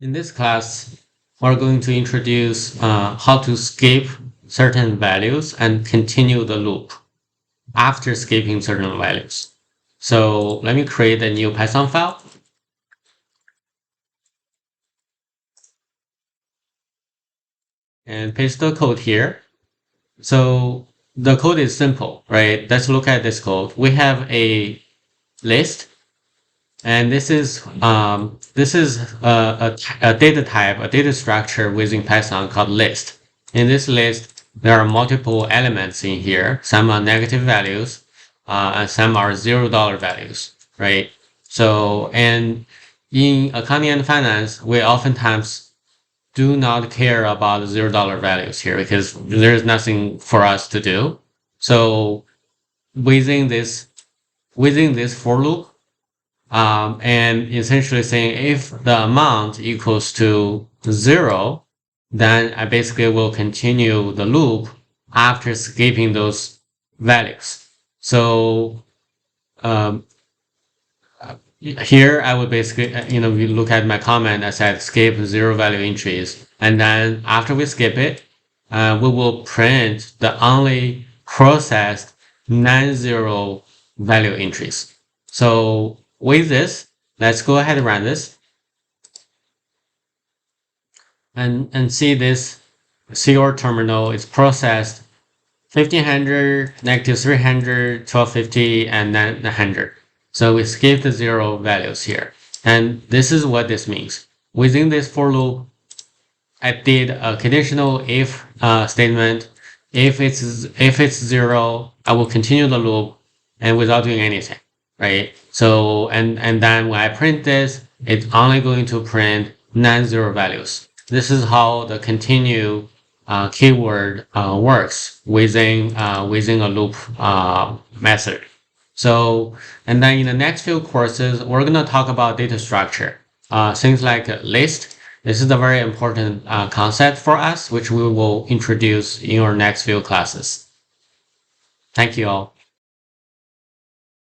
In this class, we're going to introduce how to skip certain values and continue the loop after skipping certain values. So let me create a new Python file and paste the code here. So the code is simple, right? Let's look at this code. We have a list, and this is a data type, a data structure within Python called list. In this list, there are multiple elements in here. Some are negative values, and some are $0 values, right? So, and in accounting and finance, we oftentimes do not care about $0 values here because there's nothing for us to do. So within this for loop, and essentially saying if the amount equals to 0, then I basically will continue the loop after skipping those values. So um, here I would basically, we look at my comment, I said skip 0 value entries. And then after we skip it, we will print the only processed non-zero value entries. So with this, let's go ahead and run this and see this. See your terminal is processed 1500, negative 300, 1250, and then 100. So we skip the 0 values here. And this is what this means. Within this for loop, I did a conditional if statement. If it's 0, I will continue the loop and without doing anything, right? So and then when I print this, it's only going to print non-zero values. This is how the continue keyword works within a loop method. So, and then in the next few courses, we're going to talk about data structure, things like a list. This is a very important concept for us, which we will introduce in our next few classes. Thank you all.